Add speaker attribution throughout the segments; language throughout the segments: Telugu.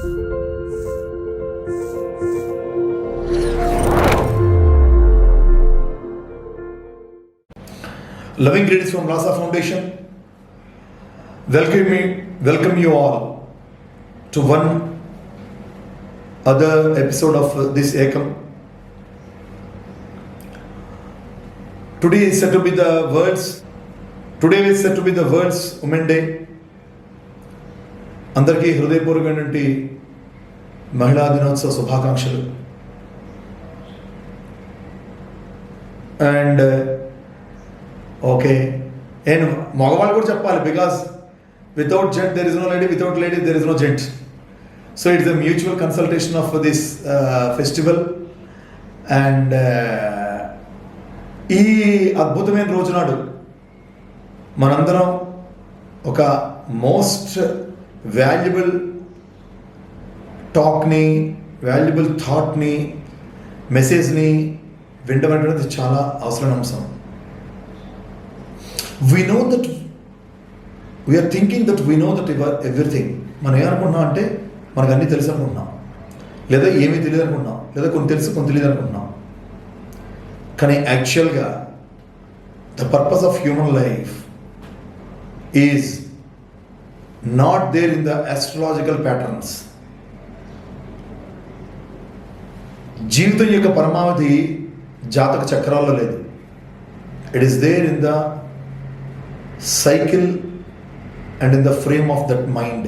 Speaker 1: Loving greetings from Rasa Foundation. Welcome you all to one other episode of this Ekam. Today is said to be the World's Women Day. అందరికీ హృదయపూర్వకమైనటువంటి మహిళా దినోత్సవ శుభాకాంక్షలు. అండ్ ఓకే, నేను మగవాళ్ళు కూడా చెప్పాలి, because without gent there is no lady, without lady there is no gent. So it's the mutual consultation of this festival. And ఈ అద్భుతమైన రోజునాడు మనందరం ఒక మోస్ట్ వాల్యుబుల్ టాక్ని, వాల్యుబుల్ థాట్ని, మెసేజ్ని వినడం అనేది చాలా అవసరమైన అంశం. We know that we are thinking that we know that everything. మనం ఏమనుకుంటున్నాం అంటే మనకు అన్నీ తెలుసు అనుకుంటున్నాం, లేదా ఏమీ తెలియదు అనుకుంటున్నాం, లేదా కొన్ని తెలుసు కొన్ని తెలియదు అనుకుంటున్నాం. కానీ యాక్చువల్గా the purpose of human life is not there in the astrological patterns. జీవితం యొక్క పరమావధి జాతక చక్రాల్లో లేదు. It is there in the cycle and in the frame of that mind.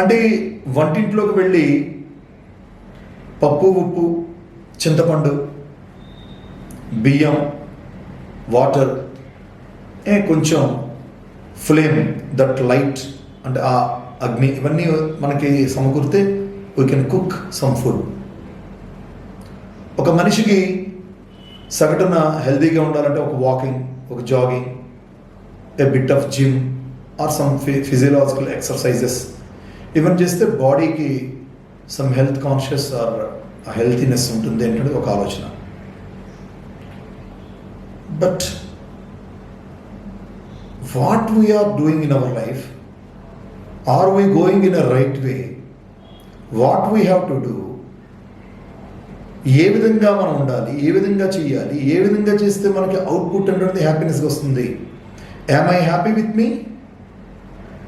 Speaker 1: అంటే వంటింట్లోకి వెళ్ళి పప్పు, ఉప్పు, చింతపండు, బియ్యం, వాటర్, కొంచెం ఫ్లేమ్, దట్ లైట్ అంటే ఆ అగ్ని, ఇవన్నీ మనకి సమకూరితే we can cook some food. ఒక మనిషికి సగటున హెల్దీగా ఉండాలంటే ఒక వాకింగ్, ఒక jogging, a bit of gym or some physiological exercises ఇవన్నీ చేస్తే బాడీకి some health conscious or healthiness ఉంటుంది అంటే ఒక ఆలోచన. But what we are doing in our life, are we going in a right way? What we have to do? ఏ విధంగా మనం ఉండాలి, ఏ విధంగా చేయాలి, ఏ విధంగా చేస్తే మనకి అవుట్పుట్ అనేది హ్యాపీనెస్గా వస్తుంది? Am I happy with me?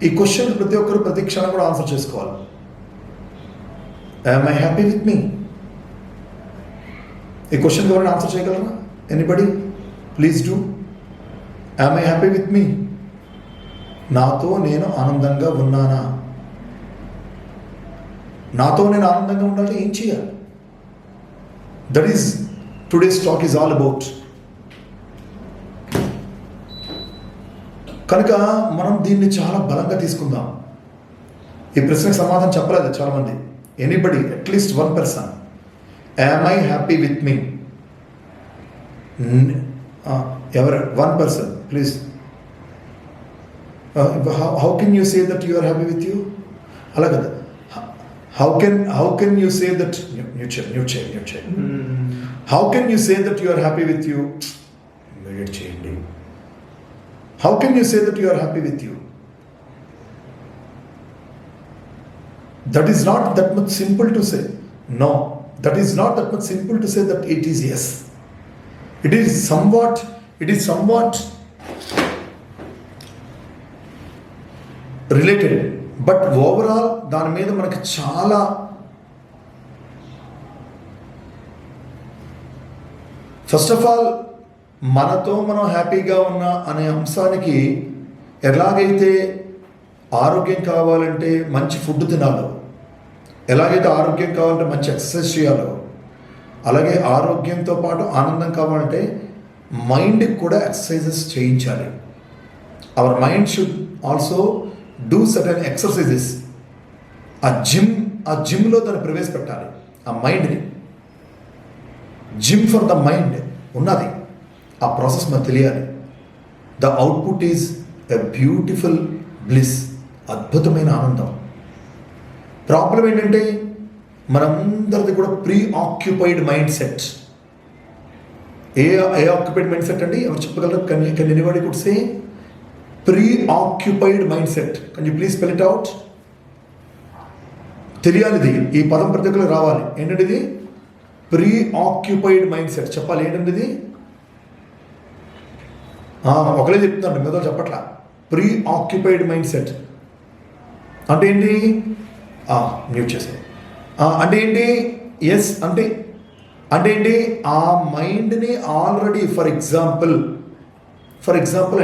Speaker 1: ఈ క్వశ్చన్ ప్రతి ఒక్కరు ప్రతి క్షణం కూడా ఆన్సర్ చేసుకోవాలి. Am I happy with me? ఈ క్వశ్చన్ ఎవరైనా ఆన్సర్ చేయగలరా? Anybody? Please do. Am I happy with me? నాతో నేను ఆనందంగా ఉన్నానా? నాతో నేను ఆనందంగా ఉండాలంటే ఏం చేయాలి? That is today's talk is all about. కనుక మనం దీన్ని చాలా బలంగా తీసుకుందాం. ఈ ప్రశ్నకు సమాధానం చెప్పలేదు చాలామంది. Anybody, at least one person, am I happy with me? ఎవరు? One person please. How can you say that you are happy with you? అలా కదా. How can you say that? New chair. How can you say that you are happy with you? Immediate change. How can you say that you are happy with you? That is not that much simple to say. No, that is not that much simple to say that it is yes. It is somewhat related. But overall దాని మీద మనకి చాలా ఫస్ట్ ఆఫ్ ఆల్ మనతో మనం హ్యాపీగా ఉన్నా అనే అంశానికి, ఎలాగైతే ఆరోగ్యం కావాలంటే మంచి ఫుడ్ తినాలో, ఎలాగైతే ఆరోగ్యం కావాలంటే మంచి ఎక్సర్సైజ్ చేయాలో, అలాగే ఆరోగ్యంతో పాటు ఆనందం కావాలంటే మైండ్కి కూడా ఎక్సర్సైజెస్ చేయించాలి. Our mind should also do certain exercises. ఆ జిమ్లో దాన్ని ప్రవేశపెట్టాలి. ఆ మైండ్ని జిమ్ ఫర్ ద మైండ్ ఉన్నది. ఆ ప్రాసెస్ మనకు తెలియాలి. The output is a beautiful bliss, అద్భుతమైన ఆనందం. ప్రాబ్లం ఏంటంటే మనందరిది కూడా ప్రీ ఆక్యుపైడ్ మైండ్ సెట్. ఏ ఆక్యుపైడ్ మైండ్ సెట్ అండి? ఎవరు చెప్పగలరు? Can anybody could say? Preoccupied mindset. Can you please spell it out? తెలియాలి ఇది, ఈ పదం ప్రతి ఒక్కరికి రావాలి. ఏంటంటే ఇది ప్రీఆక్యుపైడ్ మైండ్ సెట్. చెప్పాలి ఏంటంటే ఇది. ఒకలే చెప్తున్నాను, మిగతా చెప్పట్లా. ప్రీఆక్యుపైడ్ మైండ్ సెట్ అంటే ఏంటి? మ్యూట్ చేసాను. అంటే ఏంటి? ఎస్ అంటే ఏంటి? ఆ మైండ్ని already for example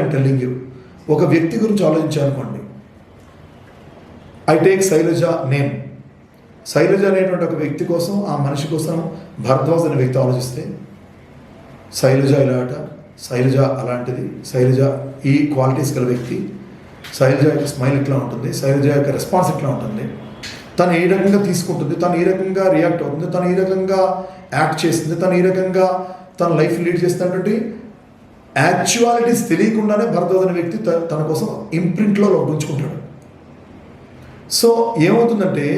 Speaker 1: I'm telling you, ఒక వ్యక్తి గురించి ఆలోచించాలనుకోండి. I take Shailaja name. Shailaja అనేటువంటి ఒక వ్యక్తి కోసం, ఆ మనిషి కోసం భరద్వాజ్ అనే వ్యక్తి ఆలోచిస్తే, శైలజ ఇలాట, శైలజ అలాంటిది, శైలజ ఈ క్వాలిటీస్ గల వ్యక్తి, శైలజ యొక్క స్మైల్ ఇట్లా ఉంటుంది, శైలజ యొక్క రెస్పాన్స్ ఇట్లా ఉంటుంది, తను ఏ రకంగా తీసుకుంటుంది, తను ఏ రకంగా రియాక్ట్ అవుతుంది, తను ఏ రకంగా యాక్ట్ చేస్తుంది, తను ఏ రకంగా తన లైఫ్ లీడ్ చేస్తున్నటువంటి యాక్చువాలిటీస్ తెలియకుండానే భరద్వాజ్ అనే వ్యక్తి తన కోసం ఇంప్రింట్లో ఉంచుకుంటాడు. సో ఏమవుతుందంటే,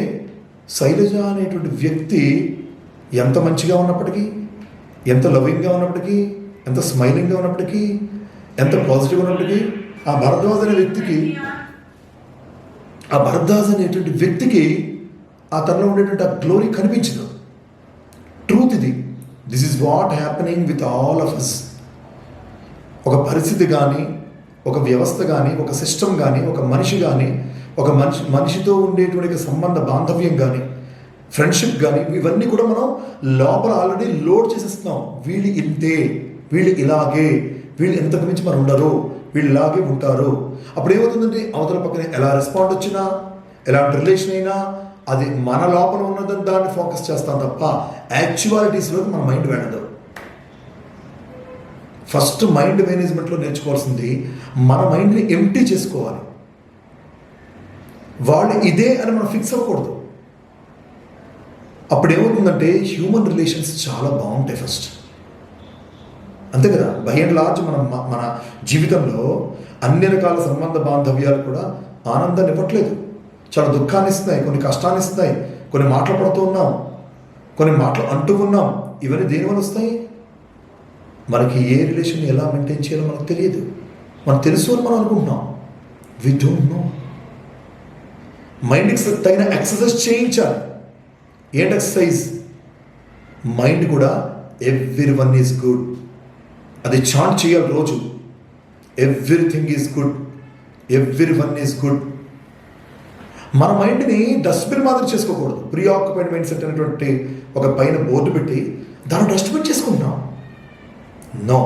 Speaker 1: శైలజ అనేటువంటి వ్యక్తి ఎంత మంచిగా ఉన్నప్పటికీ, ఎంత లవింగ్గా ఉన్నప్పటికీ, ఎంత స్మైలింగ్గా ఉన్నప్పటికీ, ఎంత పాజిటివ్గా ఉన్నప్పటికీ, ఆ భరద్వాజ్ అనేటువంటి వ్యక్తికి ఆ తనలో ఉండేటువంటి ఆ గ్లోరీ కనిపించదు. ట్రూత్ ఇది. This is what happening with all of us. ఒక పరిస్థితి కానీ, ఒక వ్యవస్థ కానీ, ఒక సిస్టమ్ కానీ, ఒక మనిషి కానీ, ఒక మనిషితో ఉండేటువంటి సంబంధ బాంధవ్యం కానీ, ఫ్రెండ్షిప్ కానీ, ఇవన్నీ కూడా మనం లోపల ఆల్రెడీ లోడ్ చేసేస్తున్నాం. వీళ్ళు ఇంతే, వీళ్ళు ఇలాగే, వీళ్ళు ఎంతకు మించి మనం ఉండరు, వీళ్ళు ఇలాగే ఉంటారు. అప్పుడు ఏమవుతుందంటే, అవతల పక్కన ఎలా రెస్పాండ్ వచ్చినా, ఎలాంటి రిలేషన్ అయినా, అది మన లోపల ఉన్నదని దాన్ని ఫోకస్ చేస్తాం తప్ప యాక్చువాలిటీస్లోకి మన మైండ్ వెళ్ళదు. ఫస్ట్ మైండ్ మేనేజ్మెంట్లో నేర్చుకోవాల్సింది మన మైండ్ని ఎంప్టీ చేసుకోవాలి. వాళ్ళు ఇదే అని మనం ఫిక్స్ అవ్వకూడదు. అప్పుడు ఏమవుతుందంటే, హ్యూమన్ రిలేషన్స్ చాలా బాగుంటాయి ఫస్ట్. అంతే కదా. బై అండ్ లార్జ్ మన జీవితంలో అన్ని రకాల సంబంధ బాంధవ్యాలు కూడా ఆనందాన్ని ఇవ్వట్లేదు, చాలా దుఃఖాన్ని ఇస్తున్నాయి, కొన్ని కష్టాన్ని ఇస్తున్నాయి, కొన్ని మాటలు పడుతూ ఉన్నాం, కొన్ని మాటలు అంటూ ఉన్నాం. ఇవన్నీ దేనివల్ల వస్తాయి? మనకి ఏ రిలేషన్ ఎలా మెయింటైన్ చేయాలో మనకు తెలియదు. మనకు తెలుసు అని మనం అనుకుంటున్నాం. We don't know. మైండ్కి తగిన ఎక్సర్సైజ్ చేయించాలి. ఏంటి ఎక్సర్సైజ్? మైండ్ కూడా ఎవ్రీ వన్ ఈజ్ గుడ్, అది చాంట్ చేయాలి రోజు. Everything is good, every one is good. మన మైండ్ని డస్ట్బిన్ మాదిరి చేసుకోకూడదు. ప్రీఆక్యుపైడ్ మైండ్ సెట్ అనేటువంటి ఒక పైన బోర్డు పెట్టి దాన్ని డస్ట్బిన్ చేసుకుంటున్నాం. నో.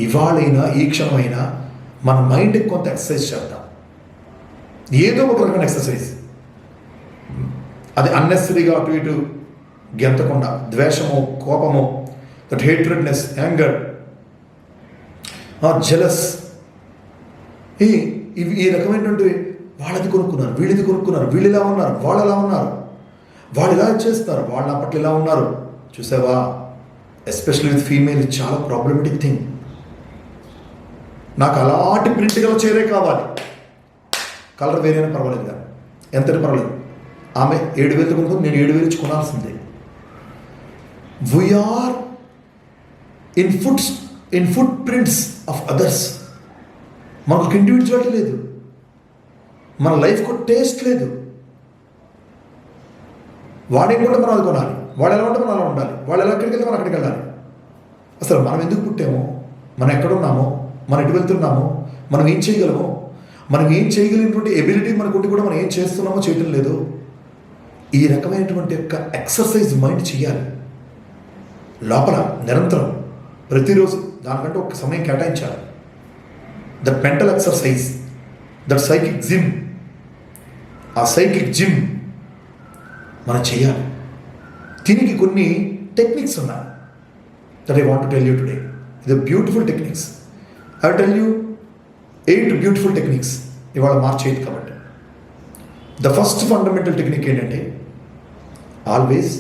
Speaker 1: ఇవాళైనా ఈ క్షణమైనా మన మైండ్కి కొంత ఎక్సర్సైజ్ చేద్దాం. ఏదో ఒక రకమైన ఎక్సర్సైజ్. అది అన్నెసరీగా అటు ఇటు గెంతకుండా, ద్వేషము, కోపము, దట్ హేట్రెడ్నెస్, యాంగర్, జెలస్, ఈ రకమైనటువంటి వాళ్ళది కొనుక్కున్నారు, వీళ్ళది కొనుక్కున్నారు, వీళ్ళు ఇలా ఉన్నారు, వాళ్ళు ఎలా ఉన్నారు, వాళ్ళు ఇలా చేస్తున్నారు, వాళ్ళు అప్పట్లో ఇలా ఉన్నారు. చూసావా? ఎస్పెషల్లీ విత్ ఫీమేల్ చాలా ప్రాబ్లమేటిక్ థింగ్. నాకు అలాంటి ప్రింట్ గల చీరే కావాలి, కలర్ వేరేనా పర్వాలేదు, కానీ ఎంతటి పర్వాలేదు. ఆమె 7,000 కొనుక్కుంది, నేను 7,000 ఇచ్చి కొనాల్సిందే. We are in footprints of others. మనకు ఇండివిజువాలిటీ లేదు, మన లైఫ్కు టేస్ట్ లేదు. వాడేం కూడా మనం అది కొనాలి, వాడు ఎలా ఉంటే మనం అలా ఉండాలి, వాళ్ళు ఎలా ఎక్కడికి వెళ్తే మనం అక్కడికి వెళ్ళాలి. అసలు మనం ఎందుకు పుట్టామో, మనం ఎక్కడున్నామో, మనం ఎటు వెళ్తున్నామో, మనం ఏం చేయగలమో, మనం ఏం చేయగలిగినటువంటి ఎబిలిటీ మనకుంటే కూడా మనం ఏం చేస్తున్నామో చేయటం లేదు. ఈ రకమైనటువంటి యొక్క ఎక్సర్సైజ్ మైండ్ చేయాలి లోపల నిరంతరం, ప్రతిరోజు. దానికంటే ఒక సమయం కేటాయించాలి. That mental exercise, that psychic gym, ఆ సైకిక్ జిమ్ మనం చేయాలి. దీనికి కొన్ని టెక్నిక్స్ ఉన్నాయి. That I want to tell you today. ఇది beautiful techniques. I tell you 8 beautiful techniques. ఇవాళ మార్చేది కాబట్టి ద ఫస్ట్ ఫండమెంటల్ టెక్నిక్ ఏంటంటే, ఆల్వేస్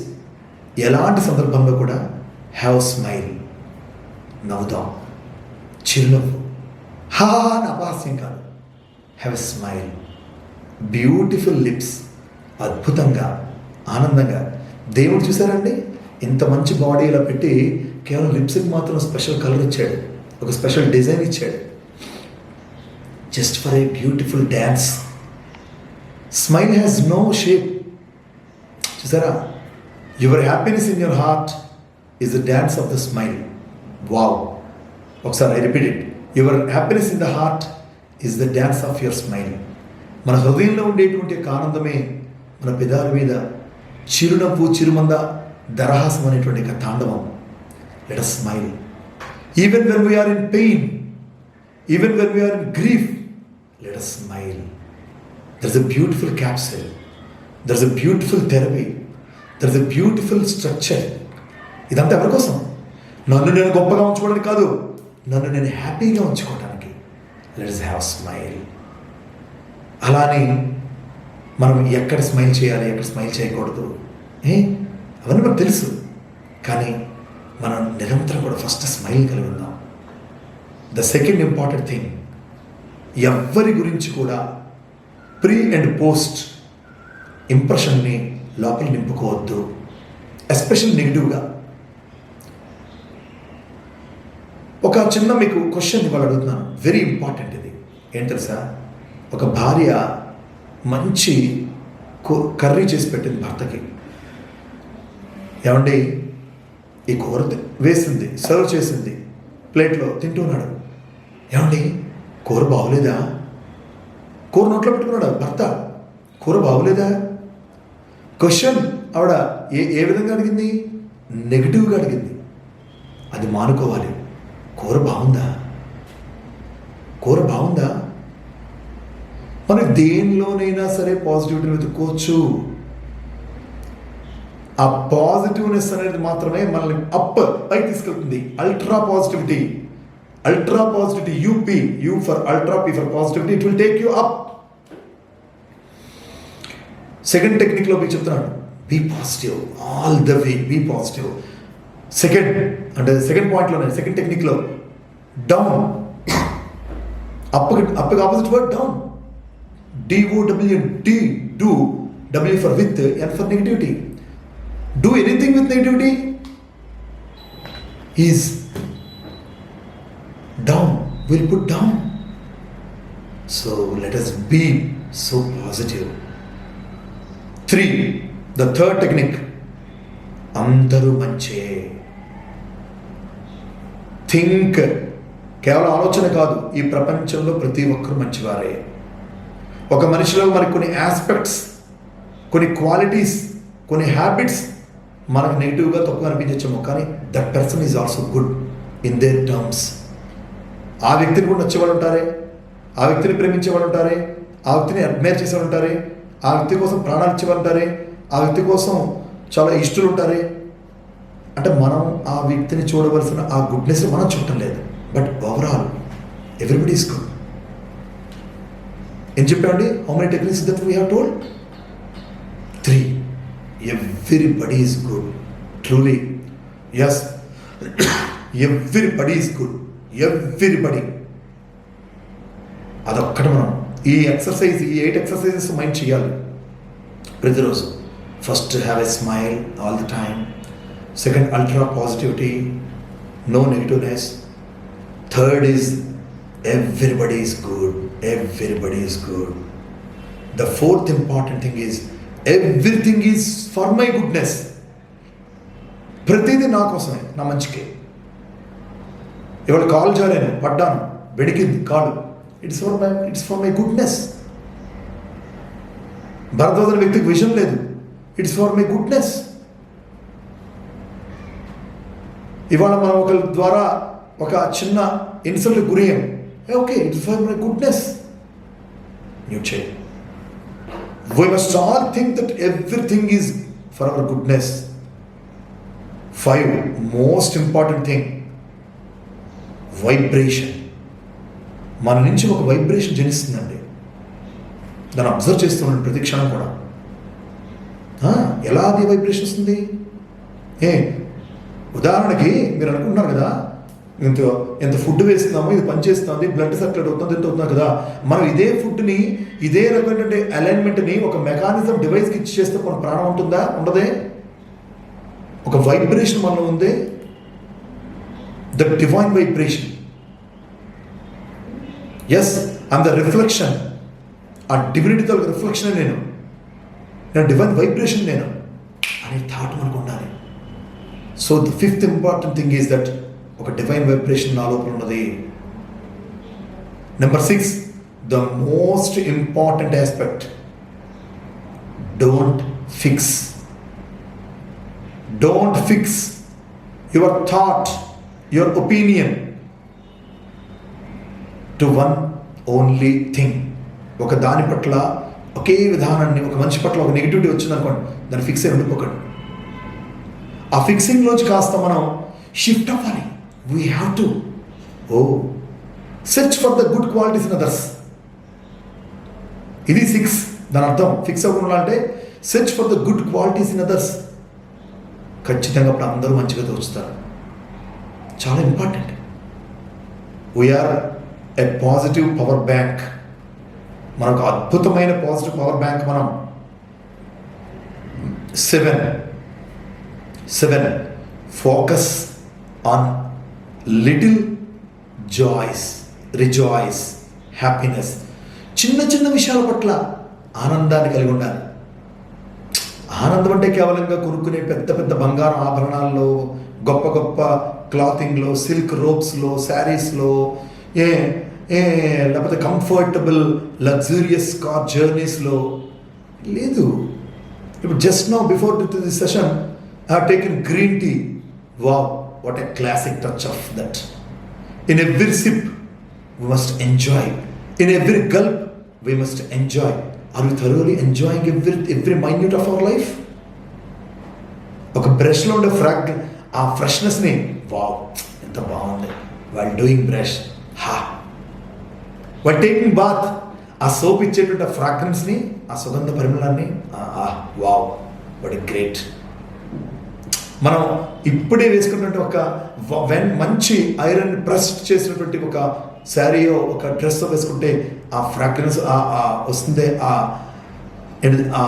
Speaker 1: ఎలాంటి సందర్భంలో కూడా హ్యావ్ స్మైల్. నవ్వుదాం, చిరునవ్వు. నా అపహాస్యం కాదు. Have a smile, beautiful lips. అద్భుతంగా, ఆనందంగా. దేవుడు చూసారండి, ఇంత మంచి బాడీ ఇలా పెట్టి కేవలం లిప్స్కి మాత్రం స్పెషల్ కలర్ ఇచ్చాడు, ఒక స్పెషల్ డిజైన్ ఇచ్చాడు. Just for a beautiful dance. Smile has no shape. చూసారా, your happiness in your heart is the dance of the smile. Wow. ఒకసారి I repeat it. Your happiness in the heart is the dance of your smile. మన హృదయంలో ఉండేటువంటి ఆనందమే మన పెదాల మీద చిరునవ్వు, చిరుమంద, దరహాసం అనేటువంటి తాండవం. Let us smile. Even when we are in pain, even when we are in grief, let us smile. There's a beautiful capsule. There's a beautiful therapy. There's a beautiful structure. ఇదంతా ఎవరి కోసం? నన్ను నేను గొప్పగా ఉంచుకోవడానికి కాదు, నన్ను నేను హ్యాపీగా ఉంచుకోవడానికి. Let us have smile. అలానే మనం ఎక్కడ స్మైల్ చేయాలి, ఎక్కడ స్మైల్ చేయకూడదు అవన్నీ మనకు తెలుసు. కానీ మనం నిరంతరం కూడా ఫస్ట్ స్మైల్ కలిగి ఉందాం. ద సెకండ్ ఇంపార్టెంట్ థింగ్, ఎవ్వరి గురించి కూడా ప్రీ అండ్ పోస్ట్ ఇంప్రెషన్ని లోపల నింపుకోవద్దు, ఎస్పెషల్ నెగిటివ్గా. ఒక చిన్న మీకు క్వశ్చన్ ఇవాళ అడుగుతున్నాను, వెరీ ఇంపార్టెంట్ ఇది. ఏంటి తెలుసా? ఒక భార్య మంచి కర్రీ చేసి పెట్టింది భర్తకి. ఏమండి, ఈ కూర వేసింది, సర్వ్ చేసింది, ప్లేట్లో తింటున్నాడు. ఏమండి, కూర బాగోలేదా? కూర నోట్లో పెట్టుకున్నాడు భర్త. కూర బాగోలేదా? క్వశ్చన్ ఆవిడ ఏ విధంగా అడిగింది? నెగిటివ్గా అడిగింది. అది మానుకోవాలి. కూర బాగుందా? కూర బాగుందా? మనం దేనిలోనైనా సరే పాజిటివిటీని వెతుక్కోవచ్చు. ఆ పాజిటివ్నెస్ అనేది మాత్రమే మనల్ని అప్ పై తీసుకెళ్తుంది. Ultra positivity. Ultra positivity, UP, U for ultra, P for positivity. It will take you up. Second టెక్నిక్లో మీకు చెప్తున్నాను, be positive all the way. Be positive. Second పాయింట్లోనే, సెకండ్ టెక్నిక్లో డౌన్. అప్పుకి opposite word down. DOWD, do, W for with, N for negativity. Do anything with negativity is down. We'll put down. So let us be so positive. 3, the third technique, అందరూ మంచే. థింక్. కేవలం ఆలోచన కాదు, ఈ ప్రపంచంలో ప్రతి ఒక్కరు మంచివారే. ఒక మనిషిలో మనకి కొన్ని ఆస్పెక్ట్స్, కొన్ని క్వాలిటీస్, కొన్ని హ్యాబిట్స్ మనకు నెగిటివ్గా తప్పుగా అనిపించచ్చేమో, కానీ that person is also good in there terms. ఆ వ్యక్తిని కూడా నచ్చేవాళ్ళు ఉంటారే, ఆ వ్యక్తిని ప్రేమించేవాళ్ళు ఉంటారే, ఆ వ్యక్తిని అడ్మైర్ చేసేవాళ్ళు ఉంటారే, ఆ వ్యక్తి కోసం ప్రాణాలు ఇచ్చేవాళ్ళు ఉంటారే, ఆ వ్యక్తి కోసం చాలా ఇష్టలు ఉంటారే. అంటే మనం ఆ వ్యక్తిని చూడవలసిన ఆ గుడ్నెస్ మనం చూడటం లేదు. But overall everybody is good. ఏం చెప్పండి? How many techniques that we have told? 3. Everybody is good. Truly. Yes. Everybody is good. Everybody. అదొక్కటి మనం ఈ 8 ఎక్సర్సైజెస్ మైండ్ చేయాలి ప్రతిరోజు. First, have a smile all the time. Second, ultra positivity, no negativeness. Third is everybody is good. Everybody is good. The fourth important thing is everything is for my goodness. ప్రతిదీ నా కోసమే, నా మంచికే. ఇవాళ కాలు జారాను, పడ్డాను, బెడికింది కాలు, it's for my goodness. Bharadwaj వ్యక్తికి విషయం లేదు, ఇట్స్ ఫర్ మై గుడ్నెస్. ఇవాళ మనం ఒకరి ద్వారా ఒక చిన్న ఇన్సల్ట్ గురయ్యాం, okay, it's for my goodness. New చేయి. We must all think that everything is for our goodness. 5, most important thing, vibration. మన నుంచి ఒక వైబ్రేషన్ జనిస్తుందండి. దాన్ని అబ్జర్వ్ చేస్తున్నాను ప్రతి క్షణం కూడా. ఎలా అది వైబ్రేషన్ వస్తుంది? ఉదాహరణకి మీరు అనుకుంటున్నారు కదా, ఎంత ఫుడ్ వేస్తున్నామో ఇది పనిచేస్తుంది, బ్లడ్ సర్క్యులేట్ అవుతుంది, ఎంత అవుతుంది కదా. మనం ఇదే ఫుడ్ని, ఇదే రకమైనటువంటి అలైన్మెంట్ని ఒక మెకానిజం డివైస్కి ఇచ్చి చేస్తే మన ప్రాణం ఉంటుందా? ఉండదే. ఒక వైబ్రేషన్ మనలో ఉంది, the divine vibration. Yes, I'm the reflection, ఆ డివినిటీతో రిఫ్లెక్షన్ నేను డివైన్ వైబ్రేషన్ నేను అనే థాట్ మనకు ఉండాలి. So the fifth important thing is that ఒక డివైన్ వైబ్రేషన్ నా లోపల ఉన్నది. Number 6, the most important aspect, don't fix your thought, your opinion to one only thing. ఒక దాని పట్ల ఒకే విధానాన్ని, ఒక మనిషి పట్ల ఒక నెగిటివిటీ వచ్చిందనుకోండి, దాన్ని ఫిక్స్ అయి ఉండిపోకండి. ఆ ఫిక్సింగ్లోంచి కాస్త మనం షిఫ్ట్ అవ్వాలి. We have to search for the good qualities in others. ఇది 6, దాని అర్థం ఫిక్స్ అవ్వకుండా అంటే search for the good qualities in others. ఖచ్చితంగా అప్పుడు అందరూ మంచిగా తోచుతారు. చాలా important. We are a positive power bank. మనకు అద్భుతమైన పాజిటివ్ పవర్ బ్యాంక్ మనం. 7 focus on little joys, rejoice, happiness. చిన్న చిన్న విషయాల పట్ల ఆనందాన్ని కలిగి ఉండాలి. ఆనందం అంటే కేవలంగా కొనుక్కునే పెద్ద పెద్ద బంగారం ఆభరణాల్లో, గొప్ప గొప్ప క్లాతింగ్లో, సిల్క్ రోబ్స్లో, శారీస్లో, లేకపోతే కంఫర్టబుల్ లగ్జూరియస్ కార్ జర్నీస్లో లేదు. ఇప్పుడు just now before this session I have taken green tea. Wow, what a classic touch of that. In every sip we must enjoy, in every gulp we must enjoy. Are we thoroughly enjoying every minute of our life? ఒక బ్రష్లో ఉండే ఆ ఫ్రెష్నెస్ని, వావ్ ఎంత బాగుంది while doing brush, while taking bath, ఆ సోప్ ఇచ్చేటువంటి ఆ ఫ్రాగ్రెన్స్ని, ఆ సుగంధ పరిమళాన్ని, వావ్ వాట్ ఎ గ్రేట్. మనం ఇప్పుడే వేసుకున్నటువంటి ఒక మంచి ఐరన్ ప్రెస్ చేసినటువంటి ఒక శారీయో ఒక డ్రెస్ వేసుకుంటే ఆ ఫ్రాగ్రెన్స్ వస్తుంది. ఆ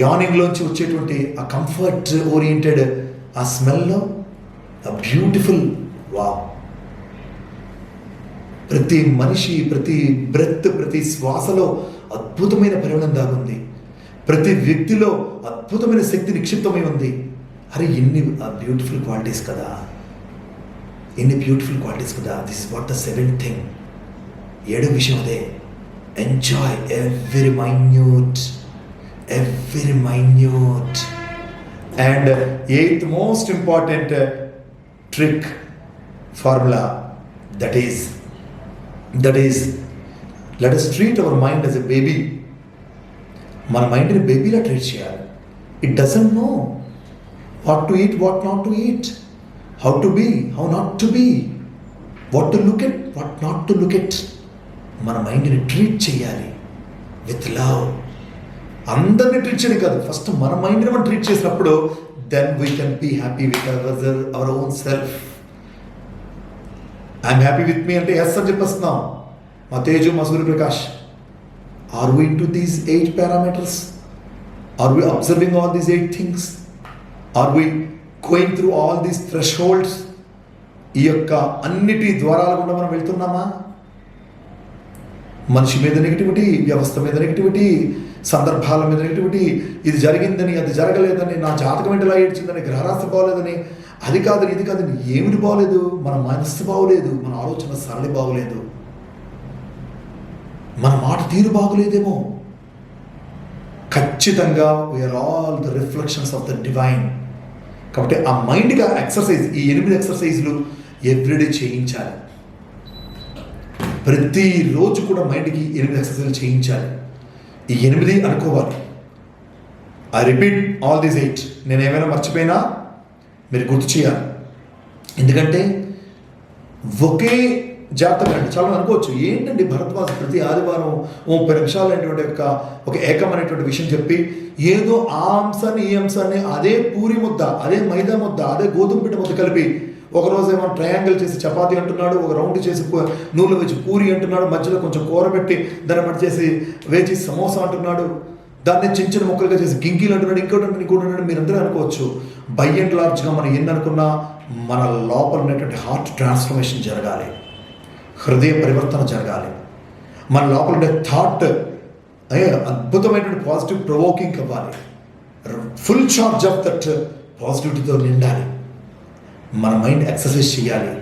Speaker 1: యానింగ్లోంచి వచ్చేటువంటి ఆ కంఫర్ట్ ఓరియంటెడ్ ఆ స్మెల్లో బ్యూటిఫుల్. వావ్, ప్రతి మనిషి, ప్రతి బ్రెత్, ప్రతి శ్వాసలో అద్భుతమైన పరిమాణం దాగుంది. ప్రతి వ్యక్తిలో అద్భుతమైన శక్తి నిక్షిప్తమై ఉంది. అరే ఎన్ని బ్యూటిఫుల్ క్వాలిటీస్ కదా, ఎన్ని బ్యూటిఫుల్ క్వాలిటీస్ కదా. This is what the 7th thing. 7వ విషయం అదే, enjoy every minute. And 8th most important trick, formula, that is let us treat our mind as a baby. మన మైండ్ని బేబీలా ట్రీట్ చేయాలి. It doesn't know what to eat, what not to eat, how to be, how not to be, what to look at, what not to look at. మన మైండ్ని ట్రీట్ చేయాలి విత్ లవ్. అందరినీ ట్రీట్ చేయడం కాదు, ఫస్ట్ మన మైండ్ని మనం ట్రీట్ చేసినప్పుడు then we can be happy with our own self. I'm happy with me అంటే ఎస్ అని చెప్పేస్తున్నాం. మా తేజు, మా Suryaprakash, are we into these 8 parameters? Are we observing all these 8 things? Are we going through all these thresholds? ఈ యొక్క అన్నిటి ద్వారాల గుండా మనం వెళ్తున్నామా? మనిషి మీద నెగిటివిటీ, వ్యవస్థ మీద నెగిటివిటీ, సందర్భాల మీద నెగిటివిటీ, ఇది జరిగిందని, అది జరగలేదని, నా జాతకం ఏంటిలా ఏడ్చిందని, గ్రహరాశి బాగోలేదని, అది కాదని, ఇది కాదని. ఏమిటి బాగోలేదు? మన మనస్సు బాగోలేదు, మన ఆలోచన సరళి బాగోలేదు, మన మాట తీరు బాగోలేదేమో. ఖచ్చితంగా we are all the reflections of the divine. కాబట్టి ఆ మైండ్కి ఆ ఎక్సర్సైజ్, ఈ 8 ఎక్సర్సైజ్లు ఎవ్రీడే చేయించాలి. ప్రతిరోజు కూడా మైండ్కి 8 ఎక్సర్సైజ్లు చేయించాలి. ఈ 8 అనుకోవాలి. I repeat all these 8. నేను ఏమైనా మర్చిపోయినా మీరు గుర్తు చేయాలి. ఎందుకంటే ఒకే జాగ్రత్త అండి. చాలా అనుకోవచ్చు, ఏంటండి భరద్వాజ్ ప్రతి ఆదివారం 30 నిమిషాలు అనేటువంటి ఒక ఏకమైనటువంటి విషయం చెప్పి ఏదో ఆ అంశాన్ని ఈ అంశాన్ని అదే పూరి ముద్ద, అదే మైదా ముద్ద, అదే గోధుమ పిండి ముద్ద కలిపి ఒకరోజు ఏమో ట్రయాంగిల్ చేసి చపాతీ అంటున్నాడు, ఒక రౌండ్ చేసి నూనెలో వేసి పూరి అంటున్నాడు, మధ్యలో కొంచెం కూర పెట్టి దాన్ని మట్టి చేసి వేచి సమోసా అంటున్నాడు, దాన్ని చిన్న చిన్న ముక్కలుగా చేసి గింకీలు అంటున్నాడు, ఇంకోటి అంటున్నాడు. మీరందరూ అనుకోవచ్చు, బై అండ్ లార్జ్గా మనం ఎన్ని అనుకున్నా మన లోపల ఉన్నటువంటి హార్ట్ ట్రాన్స్ఫర్మేషన్ జరగాలి, హృదయ పరివర్తన జరగాలి. మన లోపల ఉండే థాట్ అద్భుతమైనటువంటి పాజిటివ్ ప్రొవోకింగ్ అవ్వాలి. ఫుల్ చార్జ్ ఆఫ్ దట్ పాజిటివిటీతో నిండాలి. మన మైండ్ ఎక్సర్సైజ్ చేయాలి.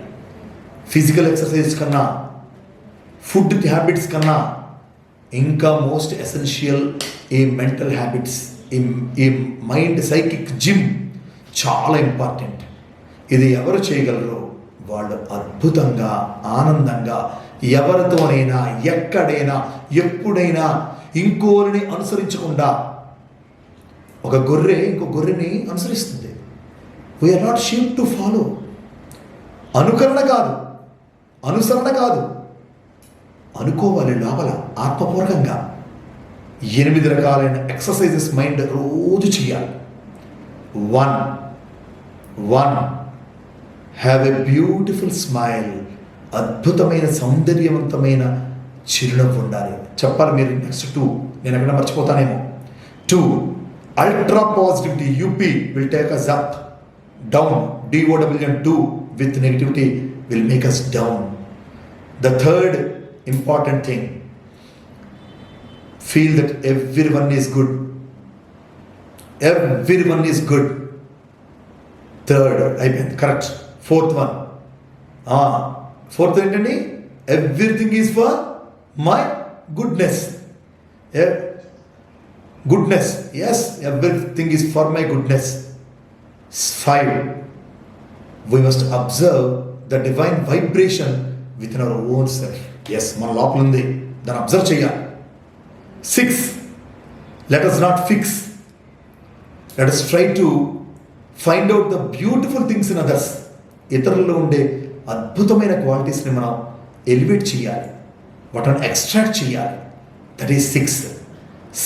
Speaker 1: ఫిజికల్ ఎక్సర్సైజ్ కన్నా, ఫుడ్ హ్యాబిట్స్ కన్నా ఇంకా మోస్ట్ ఎసెన్షియల్ ఈ మెంటల్ హ్యాబిట్స్, ఈ మైండ్ సైకిక్ జిమ్ చాలా ఇంపార్టెంట్. ఇది ఎవరు చేయగలరో వాళ్ళు అద్భుతంగా, ఆనందంగా, ఎవరితోనైనా, ఎక్కడైనా, ఎప్పుడైనా ఇంకోరిని అనుసరించకుండా. ఒక గొర్రె ఇంకో గొర్రెని అనుసరిస్తుంది. We are not sheep to follow. అనుకరణ కాదు, అనుసరణ కాదు, అనుకోవాలి లోపల ఆత్మపూర్వకంగా. 8 రకాలైన ఎక్సర్సైజెస్ మైండ్ రోజు చేయాలి. 1 హ్యావ్ ఎ బ్యూటిఫుల్ స్మైల్. అద్భుతమైన సౌందర్యవంతమైన చిరునవ్వు ఉండాలి. చెప్పాలి మీరు. నెక్స్ట్ 2 నేను ఎక్కడ మర్చిపోతానేమో. 2 ultra positivity. UP will take us up. Down DOWN2 with negativity will make us down. The third important thing, feel that everyone is good. Everyone is good. Third, I mean correct. Fourth one, fourth ఏంటండి? Everything is for my goodness. Goodness, yes, everything is for my goodness. 5, we must observe the divine vibration within our own self. Yes, మన లోపల ఉంది, దాన్ని అబ్జర్వ్ చేయాలి. 6, let us not fix. Let us try to find out the beautiful things in others. ఇతరుల్లో ఉండే అద్భుతమైన క్వాలిటీస్ని మనం ఎలివేట్ చేయాలి, వాటిని ఎక్స్ట్రాక్ట్ చేయాలి. That is 6.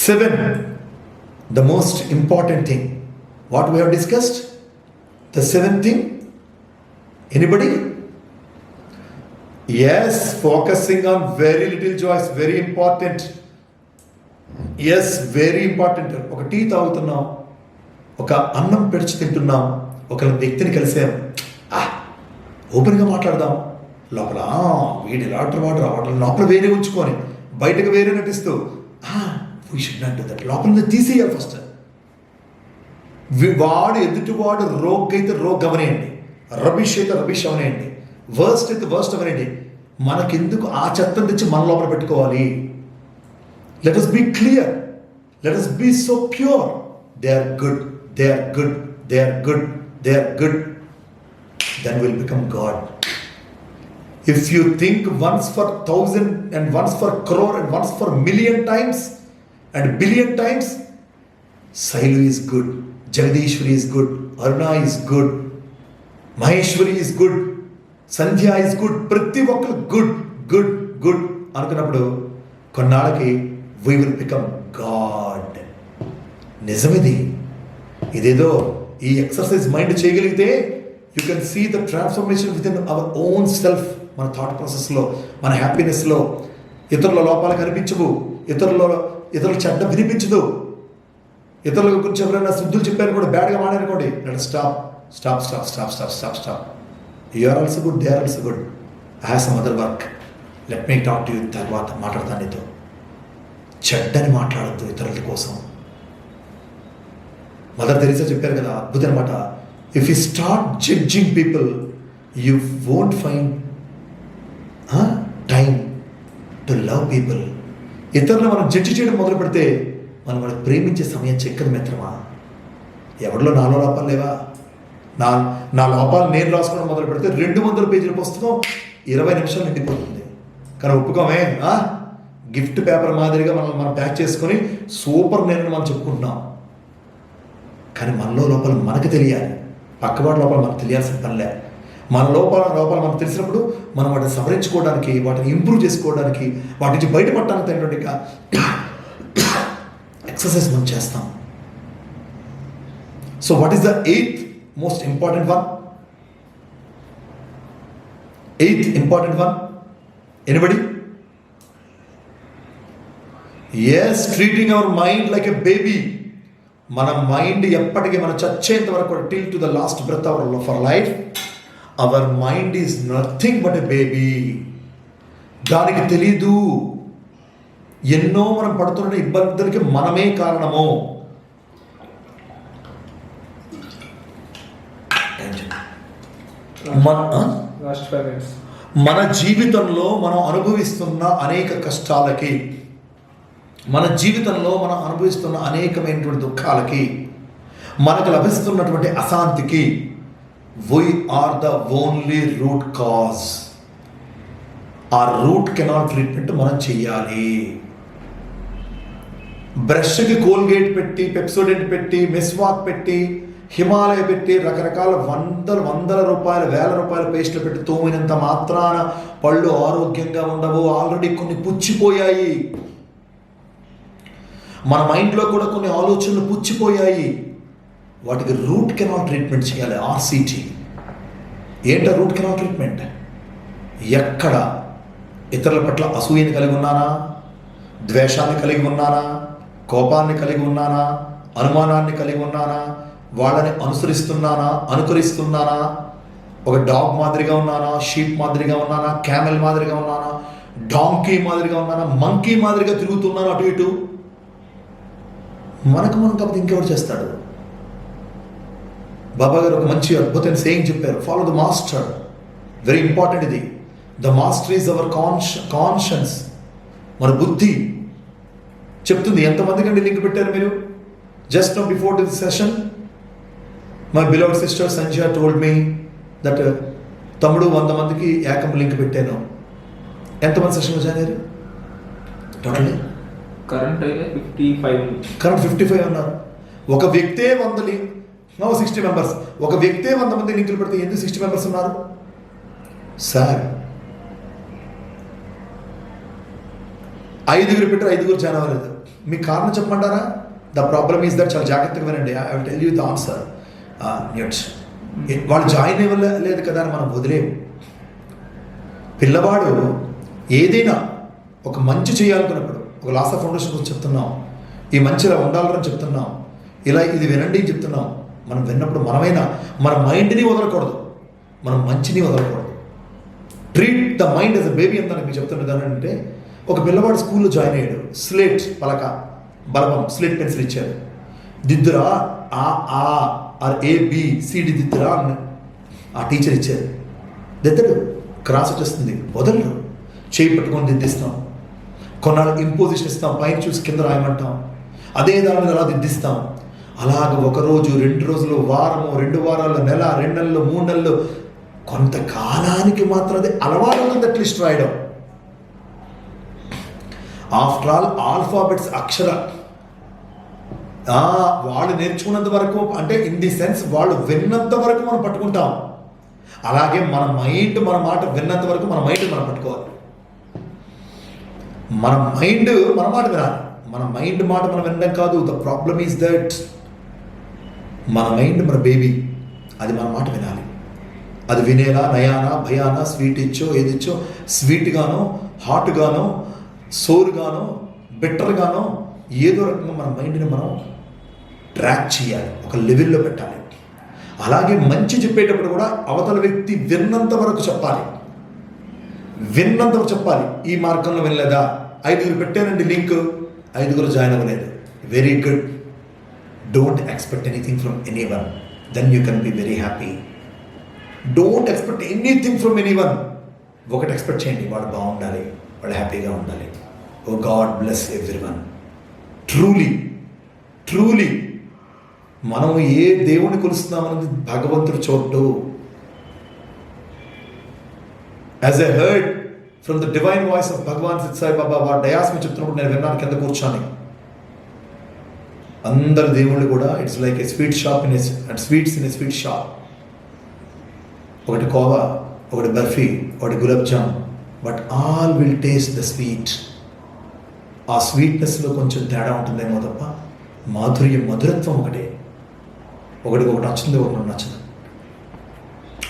Speaker 1: 7, the most important thing, what we have discussed, the 7th thing, anybody? Yes, focusing on very little joys, very important. Yes, very important. ఒక టీ తాగుతున్నాం, ఒక అన్నం పెడిచి తింటున్నాం, ఒక వ్యక్తిని కలిసాం, ఓపెన్గా మాట్లాడదాం. లోపల వీడి వాటర్ లోపల వేరే ఉంచుకొని బయటకు వేరే నటిస్తూ we should not do that. లోపల తీసేయాలి ఫస్ట్. వాడు ఎదుటివాడు రోగ్ అయితే రోగ్ అవనేయండి, రబిష్ అయితే రబిష్ అవనేయండి, వర్స్ట్ అయితే వర్స్ట్ అవనండి. మనకెందుకు ఆ చెత్తను తెచ్చి మన లోపల పెట్టుకోవాలి? Let us be clear, let us be so pure. They are good, they are good, they are good, they are good. Then we'll become God. If you think once for 1,000 and once for crore and once for million times and billion times, Sailu is good, Jagadishwari is good, Aruna is good, Maheshwari is good, Sandhya is good, ప్రతి ఒక్కరు గుడ్ గుడ్ గుడ్ అనుకున్నప్పుడు కొన్నాళ్ళకి వీ విల్ బికమ్ గాడ్. నిజమిది. ఇదేదో ఈ ఎక్సర్సైజ్ మైండ్ చేయగలిగితే you can see the transformation within our own self. మన థాట్ ప్రాసెస్లో, మన హ్యాపీనెస్లో. ఇతరుల లోపాలు కనిపించవు, ఇతరుల చెడ్డ వినిపించదు. ఇతరుల గురించి ఎవరైనా శుద్ధులు చెప్పారు కూడా, బ్యాడ్గా మాట్లాడుకోండి, let stop stop stop stop stop stop stop. You are also good, they are also good. I have some other work. Let me talk to you తర్వాత మాట్లాడతాను నీతో. చెడ్డని మాట్లాడద్దు ఇతరుల కోసం. మదర్ తెరీసా చెప్పారు కదా అద్భుతం మాట, if you start judging people you won't find time to love people. ఇతరులు మనం జడ్జి చేయడం మొదలు పెడితే మనం వాళ్ళకి ప్రేమించే సమయం చెక్కదు మిత్రమా. ఎవరిలో నాలో లోపాలు లేవా? నా లోపాలు నేను రాసుకోవడం మొదలు పెడితే 200 పేజీల పుస్తకం 20 నిమిషాలు నిండిపోతుంది. కానీ ఒప్పుకోమే, గిఫ్ట్ పేపర్ మాదిరిగా మనం ప్యాక్ చేసుకొని సూపర్ నేను మనం చెప్పుకుంటున్నాం. కానీ మనలో లోపల మనకు తెలియాలి, పక్కవాడి లోపల మనకు తెలియాల్సిన పనిలే. మన లోపల మనకు తెలిసినప్పుడు మనం వాటిని సవరించుకోవడానికి, వాటిని ఇంప్రూవ్ చేసుకోవడానికి, వాటి నుంచి బయటపడటానికి తగినటువంటి ఎక్సర్సైజ్ మనం చేస్తాం. So what is the 8th most important one? 8th important one, anybody? Yes, treating our mind like a baby. మన మైండ్ ఎప్పటికీ మనం చచ్చేంత వరకు till to the last breath our life our mind is nothing but a baby. దానికి తెలీదు ఎన్నో మనం పడుతున్న ఇబ్బందులకి మనమే కారణము. మన జీవితంలో మనం అనుభవిస్తున్న అనేక కష్టాలకి, మన జీవితంలో మనం అనుభవిస్తున్న అనేకమైనటువంటి దుఃఖాలకి, మనకు లభిస్తున్నటువంటి అశాంతికి we are the only root cause. ఆ రూట్ కెనాల్ ట్రీట్మెంట్ మనం చెయ్యాలి. బ్రష్కి కోల్గేట్ పెట్టి, పెప్సోడెంట్ పెట్టి, మెస్వాక్ పెట్టి, హిమాలయ పెట్టి, రకరకాల వందల రూపాయల, వేల రూపాయల పేస్ట్లు పెట్టి తోమినంత మాత్రాన పళ్ళు ఆరోగ్యంగా ఉండవు. ఆల్రెడీ కొన్ని పుచ్చిపోయాయి. మన మైండ్లో కూడా కొన్ని ఆలోచనలు పుచ్చిపోయాయి. వాటికి రూట్ కెనాల్ ట్రీట్మెంట్ చేయాలి. ఆర్సిటీ. ఏంటో రూట్ కెనాల్ ట్రీట్మెంట్? ఎక్కడ ఇతరుల పట్ల అసూయని కలిగి ఉన్నానా, ద్వేషాన్ని కలిగి ఉన్నానా, కోపాన్ని కలిగి ఉన్నానా, అనుమానాన్ని కలిగి ఉన్నానా, వాళ్ళని అనుకరిస్తున్నానా, ఒక డాగ్ మాదిరిగా ఉన్నానా, షీప్ మాదిరిగా ఉన్నానా, క్యామెల్ మాదిరిగా ఉన్నానా, డాంకీ మాదిరిగా ఉన్నానా, మంకీ మాదిరిగా తిరుగుతున్నాను అటు ఇటు. మనం కాకపోతే ఇంకెవరు చేస్తాడు? బాబా గారు ఒక మంచి అద్భుతమైన సేయింగ్ చెప్పారు, follow the master. Very important ఇది. The master is our conscience. మన బుద్ధి చెప్తుంది. ఎంతమందికి అండి లింక్ పెట్టారు మీరు? Just now before this session my beloved sister Sanjay told me that తమ్ముడు 100 మందికి ఏకం లింక్ పెట్టాను. ఎంతమంది సెషన్లో జాయిన్ అయ్యారు టోటల్లీ?
Speaker 2: కరెంట్ 55
Speaker 1: ఉన్నారు. ఒక వ్యక్తే 100 లింక్, 60 మెంబర్స్. ఒక వ్యక్తే 100 మంది లింకులు పెడితే ఎందుకు 60 మెంబర్స్ ఉన్నారు సార్? 5 పెట్టారు, 5 జాయిన్ అవ్వలేదు. మీకు కారణం చెప్పమంటారా? The problem is that. చాలా జాగ్రత్తగా వినండి. I will tell you the answer. వాళ్ళు జాయిన్ అవ్వలేదు కదా అని మనం వదిలేము. పిల్లవాడు ఏదైనా ఒక మంచి చేయాలనుకున్నప్పుడు, ఒక లాస్ ఆఫ్ ఫౌండేషన్ గురించి చెప్తున్నాం, ఈ మంచిలా ఉండాలని చెప్తున్నాం, ఇలా ఇది వినండి అని చెప్తున్నాం. మనం విన్నప్పుడు మనమైనా మన మైండ్ని వదలకూడదు, మనం మంచిని వదలకూడదు. Treat the mind as a baby అంతా మీకు చెప్తున్నది. అంటే ఒక పిల్లవాడు స్కూల్లో జాయిన్ అయ్యాడు. స్లేట్ పలక బలపం స్లేట్ పెన్సిల్ ఇచ్చారు. దిద్దురా ABCD దిద్దురా అని ఆ టీచర్ ఇచ్చారు. దిద్దడు, క్రాస్ వచ్చేస్తుంది, వదలరు. చేయి పట్టుకొని దిద్దిస్తాం. కొన్నాళ్ళు ఇంపోజిషన్ ఇస్తాం, పైన చూసి కింద రాయమంటాం. అదే దాని మీద అలా దిద్దిస్తాం. అలాగ 1 రోజు, 2 రోజులు, వారము, 2 వారాలు, నెల, 2 నెలలు, 3 నెలలు, కొంతకాలానికి మాత్రం అది అలవాటు అవుతుంది అట్లీస్ట్ రాయడం. ఆఫ్టర్ ఆల్ ఆల్ఫాబెట్స్ అక్షర వాళ్ళు నేర్చుకున్నంత వరకు, అంటే ఇన్ ది సెన్స్ వాళ్ళు విన్నంత వరకు మనం పట్టుకుంటాం. అలాగే మన మైండ్ మన మాట విన్నంత వరకు మన మైండ్ మనం పట్టుకోవాలి. మన మైండ్ మన మాట వినాలి. మన మైండ్ మాట మనం వినడం కాదు. ద ప్రాబ్లమ్ ఈజ్ దట్ మన మైండ్ మన బేబీ, అది మన మాట వినాలి. అది వినేలా నయానా భయానా స్వీట్ ఇచ్చో ఏదిచ్చో, స్వీట్గానో హాట్గానో సోరుగానో బెటర్గానో ఏదో రకంగా మన మైండ్ని మనం ట్రాక్ చేయాలి, ఒక లెవెల్లో పెట్టాలి. అలాగే మంచి చెప్పేటప్పుడు కూడా అవతల వ్యక్తి విన్నంత వరకు చెప్పాలి. ఈ మార్గంలో వినలేదా? 5 పెట్టానండి లింక్, 5 జాయిన్ అవ్వలేదు. Very good. Don't expect anything from anyone, then you can be very happy. Don't expect anything from anyone. ఒకటి ఎక్స్పెక్ట్ చేయండి, వాడు బాగుండాలి, వాడు హ్యాపీగా ఉండాలి. Oh God bless everyone. Truly మనం ఏ దేవుని కొలుస్తున్నామన్నది భగవంతుడు చూడ్డు. As a heard from the divine voice of Bhagwan Sidsai Baba, వాడు డయాస్ మీద చెప్తున్నప్పుడు నేను విన్నాను కింద కూర్చొని. అందరు దేవుళ్ళు కూడా it's like A sweet shop sweets in a sweet shop. ఒకటి కోవా, ఒకటి బర్ఫీ, ఒకటి gulab jam, but all will taste the sweet. ఆ స్వీట్నెస్లో కొంచెం తేడా ఉంటుందేమో తప్ప మధురత్వం ఒకటే. ఒకటి నచ్చుతుంది, ఒకటి నచ్చదు.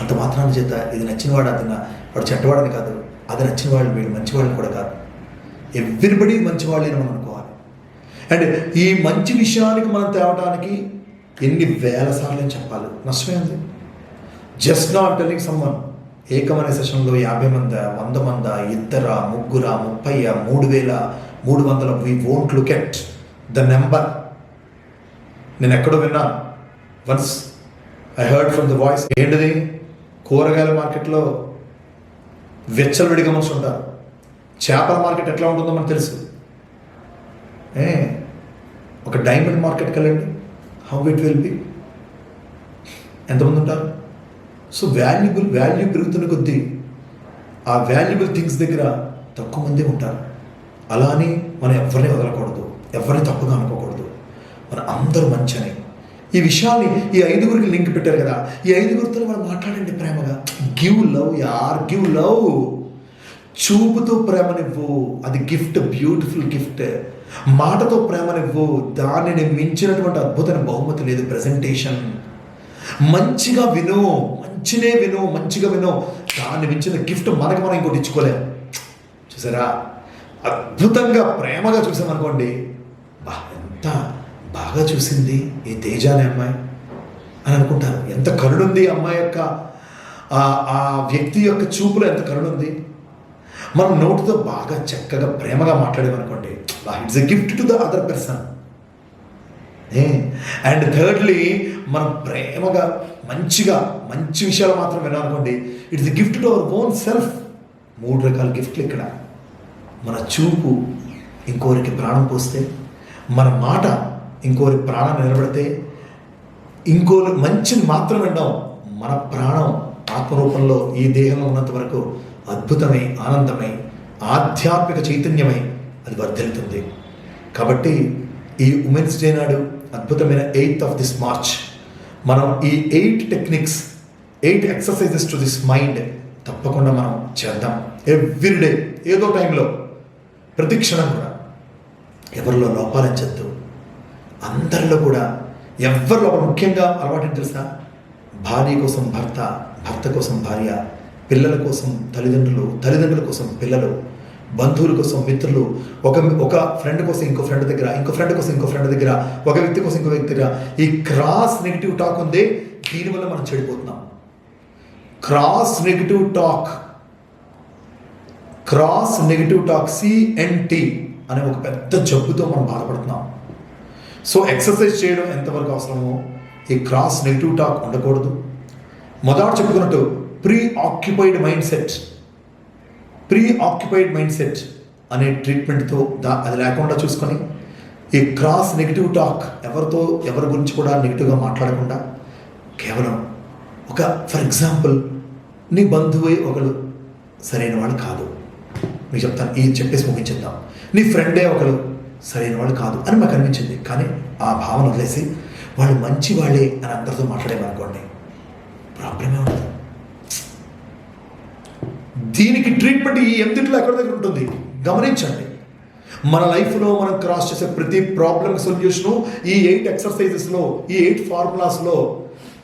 Speaker 1: అంత మాత్రాన్ని చేత ఇది నచ్చినవాడు వాడు చెడ్డవాడని కాదు, అది నచ్చిన వాళ్ళు వీళ్ళు మంచివాళ్ళని కూడా కాదు. ఎవ్రీబడి మంచివాళ్ళని మనం అనుకోవాలి. అండ్ ఈ మంచి విషయానికి మనం తేవడానికి ఎన్ని వేల సార్లు చెప్పాలి, నష్టమైంది. Just not telling someone. ఏకమనే సెషన్లో 50 మంది, 100 మంది, 2, 3, 30, 3000, 300. We won't look at the number. నేను ఎక్కడో విన్నాను, once I heard from the voice. ఏంటిది? కూరగాయల మార్కెట్లో వెచ్చలవిడిగా మనుషులు ఉంటారు. చేపల మార్కెట్ ఎట్లా ఉంటుందో మనకు తెలుసు. ఒక డైమండ్ మార్కెట్కి వెళ్ళండి, హౌ ఇట్ విల్ బి, ఎంతమంది ఉంటారు? సో వాల్యూ పెరుగుతున్న కొద్దీ ఆ వాల్యుబుల్ థింగ్స్ దగ్గర తక్కువ మంది ఉంటారు. అలా అని మనం ఎవరిని వదలకూడదు, ఎవరిని తప్పుగా అనుకోకూడదు. మన అందరూ మంచని ఈ విషయాన్ని ఈ 5గురికి లింక్ పెట్టారు కదా. ఈ 5గురితో మనం మాట్లాడండి ప్రేమగా. గివ్ లవ్ యార్, గివ్ లవ్. చూపుతో ప్రేమనివ్వు, అది గిఫ్ట్, బ్యూటిఫుల్ గిఫ్ట్. మాటతో ప్రేమనివ్వు, దానిని మించినటువంటి అద్భుతమైన బహుమతి లేదు. ప్రెజెంటేషన్ మంచిగా విను, మంచిగా విను. దాన్ని మించిన గిఫ్ట్ మనకు మనం ఇంకోటి ఇచ్చుకోలేం. చూసారా, అద్భుతంగా ప్రేమగా చూసామనుకోండి, ఎంత బాగా చూసింది ఈ తేజ అనే అమ్మాయి అని అనుకుంటారు. ఎంత కరుణుంది అమ్మాయి యొక్క ఆ వ్యక్తి యొక్క చూపులో, ఎంత కరుణుంది. మనం నోటితో బాగా చక్కగా ప్రేమగా మాట్లాడేమనుకోండి, it's a gift to the other person. And thirdly, మనం ప్రేమగా మంచి విషయాలు మాత్రం వినాలనుకోండి, it's a gift to our own self. 3 రకాల గిఫ్ట్లు ఇక్కడ. మన చూపు ఇంకోరికి ప్రాణం పోస్తే, మన మాట ఇంకోరి ప్రాణం నిలబడితే, ఇంకోరి మంచిని మాత్రం వినడం, మన ప్రాణం ఆత్మరూపంలో ఈ దేహంలో ఉన్నంత వరకు అద్భుతమై, ఆనందమై, ఆధ్యాత్మిక చైతన్యమై అది వర్ధిల్లుతుంది. కాబట్టి ఈ ఉమెన్స్ డే నాడు అద్భుతమైన 8th of this March మనం ఈ 8 techniques, 8 exercises to this mind తప్పకుండా మనం చేద్దాం. ఎవ్రీడే, ఏదో టైంలో, ప్రతి క్షణం కూడా. ఎవరిలో లోపాలించద్దు, అందరిలో కూడా ఎవరిలో. ముఖ్యంగా అలవాటు తెలుసా? భార్య కోసం భర్త, భర్త కోసం భార్య, పిల్లల కోసం తల్లిదండ్రులు, తల్లిదండ్రుల కోసం పిల్లలు, బంధువుల కోసం మిత్రులు, ఒక ఫ్రెండ్ కోసం ఇంకో ఫ్రెండ్ దగ్గర, ఇంకో ఫ్రెండ్ కోసం ఇంకో ఫ్రెండ్ దగ్గర, ఒక వ్యక్తి కోసం ఇంకో వ్యక్తి దగ్గర. ఈ క్రాస్ నెగిటివ్ టాక్ ఉంది, దీనివల్ల మనం చెడిపోతున్నాం. క్రాస్ నెగిటివ్ టాక్ CNT అనే ఒక పెద్ద జబ్బుతో మనం బాధపడుతున్నాం. సో ఎక్సర్సైజ్ చేయడం ఎంతవరకు అవసరమో, ఈ క్రాస్ నెగిటివ్ టాక్ ఉండకూడదు. మొదట చెప్పుకున్నట్టు ప్రీ ఆక్యుపైడ్ మైండ్ సెట్ అనే ట్రీట్మెంట్తో అది లేకుండా చూసుకొని, ఈ క్రాస్ నెగిటివ్ టాక్, ఎవరి గురించి కూడా నెగిటివ్గా మాట్లాడకుండా, కేవలం ఫర్ ఎగ్జాంపుల్, నీ బంధువే ఒకరు సరైన వాడు కాదు, మీకు చెప్తాను, ఈ చెప్పేసి ముగించేద్దాం. నీ ఫ్రెండే ఒకరు సరైన వాడు కాదు అని మాకు అనిపించింది, కానీ ఆ భావన వదిలేసి వాళ్ళు మంచి వాళ్ళే అని అందరితో మాట్లాడేమనుకోండి, ప్రాబ్లమే ఉండదు. దీనికి ట్రీట్మెంట్ ఈ 8 ఎక్కడి దగ్గర ఉంటుంది గమనించండి. మన లైఫ్లో మనం క్రాస్ చేసే ప్రతి ప్రాబ్లమ్ సొల్యూషను ఈ 8 ఎక్సర్సైజెస్లో, ఈ 8 ఫార్ములాస్లో,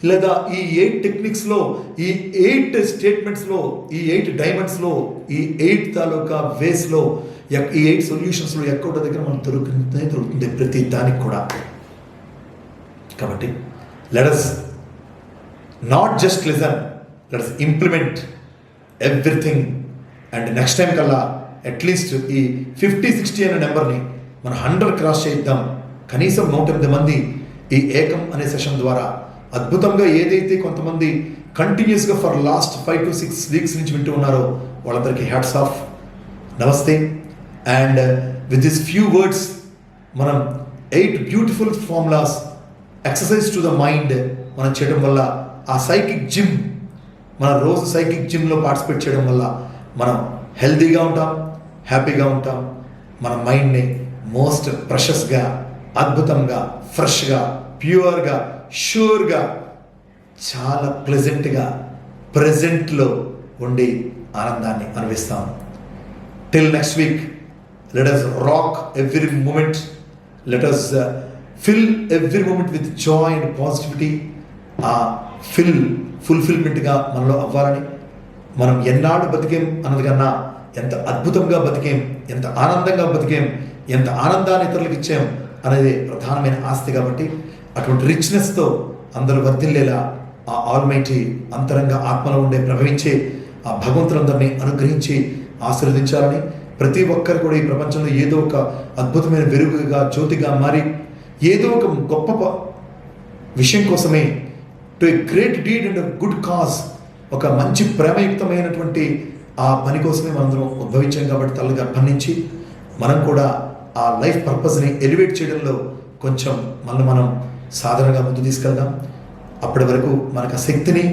Speaker 1: లేదా ఈ 8 టెక్నిక్స్లో, ఈ 8 స్టేట్మెంట్స్లో, ఈ 8 డైమండ్స్లో, ఈ 8 తాలూకా వేస్లో, ఈ 8 సొల్యూషన్స్లో ఎక్కడ దగ్గర మనం దొరుకుతుంది ప్రతి దానికి కూడా. కాబట్టి let us not just listen, let us implement everything. And next time కల్లా అట్లీస్ట్ ఈ 50-60 అనే నెంబర్ని మనం 100 క్రాస్ చేద్దాం. కనీసం 108 మంది ఈ ఏకం అనే సెషన్ ద్వారా అద్భుతంగా ఏదైతే కొంతమంది కంటిన్యూస్గా ఫర్ లాస్ట్ 5 to 6 వీక్స్ నుంచి వింటూ ఉన్నారో వాళ్ళందరికీ హ్యాట్స్ ఆఫ్, నమస్తే. And with this few words మనం 8 beautiful formulas, exercise to the mind మనం చేయడం వల్ల, ఆ సైకిక్ జిమ్, మన రోజు సైకిక్ జిమ్లో పార్టిసిపేట్ చేయడం వల్ల మనం హెల్తీగా ఉంటాం, హ్యాపీగా ఉంటాం. మన మైండ్ని మోస్ట్ ప్రెషస్గా, అద్భుతంగా, ఫ్రెష్గా, ప్యూర్గా, షూర్గా, చాలా ప్లెజెంట్గా ప్రెజెంట్లో ఉండి ఆనందాన్ని అనుభవిస్తాం. Till next week, let us rock every moment, let us fill every moment with joy and positivity. ఆ ఫుల్ఫిల్మెంట్గా మనలో అవ్వాలని, మనం ఎన్నాళ్ళు బతికేం అన్నది కన్నా ఎంత అద్భుతంగా బతికేం, ఎంత ఆనందంగా బతికేం, ఎంత ఆనందాన్ని ఇతరులకు ఇచ్చాం అనేది ప్రధానమైన ఆస్తి. కాబట్టి అటువంటి రిచ్నెస్తో అందరూ వర్ధిల్లేలా ఆ ఆల్మైటీ అంతరంగ ఆత్మలో ఉండే ప్రభవించే ఆ భగవంతులందరినీ అనుగ్రహించి ఆశీర్వదించాలని ప్రతి ఒక్కరు కూడా ఈ ప్రపంచంలో ఏదో ఒక అద్భుతమైన వెలుగుగా జ్యోతిగా మారి ఏదో ఒక గొప్ప విషయం కోసమే to a great deed and good cause, ఒక మంచి ప్రేమయుక్తమైనటువంటి ఆ పని కోసమే మనందరం ఉద్భవించాం. కాబట్టి తల్లి గర్భం నుంచి మనం కూడా ఆ లైఫ్ పర్పస్ని ఎలివేట్ చేయడంలో కొంచెం మనం సాధారణంగా ముందు తీసుకెళ్దాం. అప్పటి వరకు మనకు ఆ శక్తిని,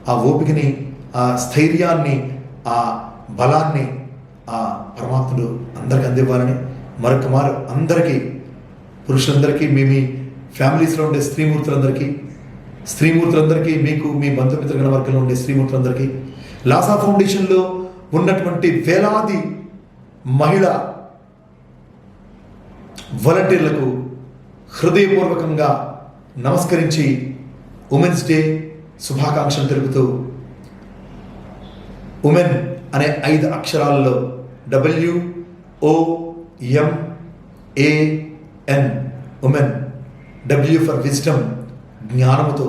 Speaker 1: ఆ ఓపికని, ఆ స్థైర్యాన్ని, ఆ బలాన్ని ఆ పరమాత్ముడు అందరికి అందివ్వాలని మరొక మారు అందరికీ, పురుషులందరికీ, మీ ఫ్యామిలీస్లో ఉండే స్త్రీమూర్తులందరికీ, మీకు మీ బంధుమిత్రగణ వర్గంలో ఉండే స్త్రీమూర్తులందరికీ, లాసా ఫౌండేషన్లో ఉన్నటువంటి వేలాది మహిళా వాలంటీర్లకు హృదయపూర్వకంగా నమస్కరించి ఉమెన్స్ డే శుభాకాంక్షలు తెలుపుతూ, ఉమెన్ అనే 5 అక్షరాలలో WOMAN women, W for wisdom జ్ఞానముతో,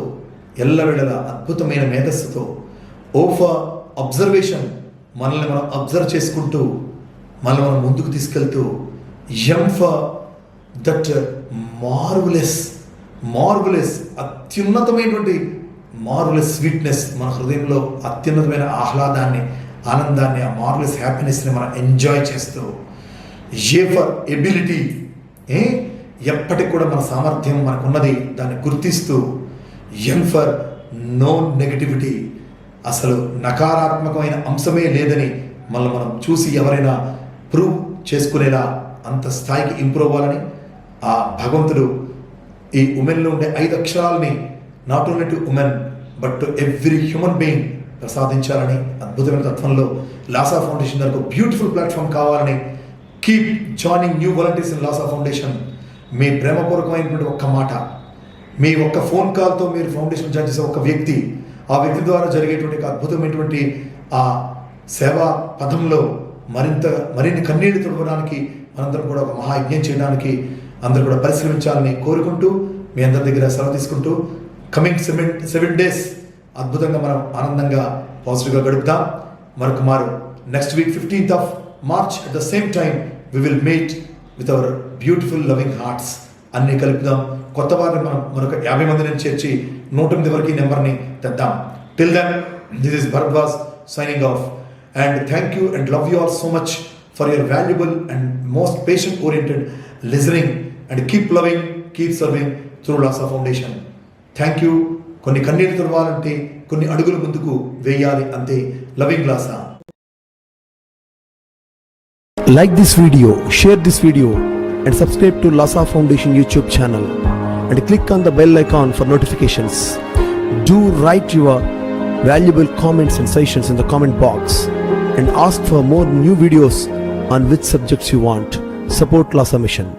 Speaker 1: ఎల్లవేళలా అద్భుతమైన మేధస్సుతో, O ఫర్ అబ్జర్వేషన్ మనల్ని మనం అబ్జర్వ్ చేసుకుంటూ మనల్ని మనం ముందుకు తీసుకెళ్తూ, M ఫర్ దట్ మార్వలెస్ అత్యున్నతమైనటువంటి మార్వలెస్ స్వీట్నెస్, మన హృదయంలో అత్యున్నతమైన ఆహ్లాదాన్ని, ఆనందాన్ని, ఆ మార్వలెస్ హ్యాపీనెస్ని మనం ఎంజాయ్ చేస్తూ, ఏ ఫర్ ఎబిలిటీ, ఎప్పటికి కూడా మన సామర్థ్యం మనకున్నది దాన్ని గుర్తిస్తూ, ఎన్ ఫర్ నో నెగటివిటీ, అసలు నకారాత్మకమైన అంశమే లేదని మనం చూసి ఎవరైనా ప్రూవ్ చేసుకునేలా అంత స్థాయికి ఇంప్రూవ్ అవ్వాలని ఆ భగవంతుడు ఈ ఉమెన్లో ఉండే 5 అక్షరాలని not only to women but to every human being ప్రసాదించాలని అద్భుతమైన తత్వంలో లాసా ఫౌండేషన్ దానికి ఒక బ్యూటిఫుల్ ప్లాట్ఫామ్ కావాలని, keep joining new volunteers in Lasa foundation. మీ ప్రేమపూర్వకమైనటువంటి ఒక్క మాట, మీ ఒక్క ఫోన్ కాల్తో మీరు ఫౌండేషన్ జాయిన్ చేసే ఒక వ్యక్తి, ఆ వ్యక్తి ద్వారా జరిగేటువంటి అద్భుతమైనటువంటి ఆ సేవా పథంలో మరిన్ని కన్నీళ్లు తుడవడానికి మనందరం కూడా ఒక మహాయజ్ఞం చేయడానికి అందరూ కూడా పరిశ్రమించాలని కోరుకుంటూ మీ అందరి దగ్గర సెలవు తీసుకుంటూ, కమింగ్ 7 days అద్భుతంగా మనం ఆనందంగా పాజిటివ్గా గడుపుతాం. మరొక మారు next week 15th of March at the same time we will meet with our beautiful loving hearts. అన్నీ కలుపుదాం. కొత్త వారిని మనం మరొక 50 మందిని చేర్చి 108 వరకు ఈ నెంబర్ని తెద్దాం. Till then this is Bharadwaj signing off, and thank you and love you all so much for your valuable and most patient oriented listening, and keep loving, keep serving through Lhasa Foundation. Thank you. కొన్ని కన్నీరు తుడవాలంటే కొన్ని అడుగులు ముందుకు వేయాలి అంతే. Loving Laasa.
Speaker 3: Like this video, share this video and subscribe to Lhasa Foundation YouTube channel and click on the bell icon for notifications. Do write your valuable comments and suggestions in the comment box and ask for more new videos on which subjects you want. Support Lhasa Mission.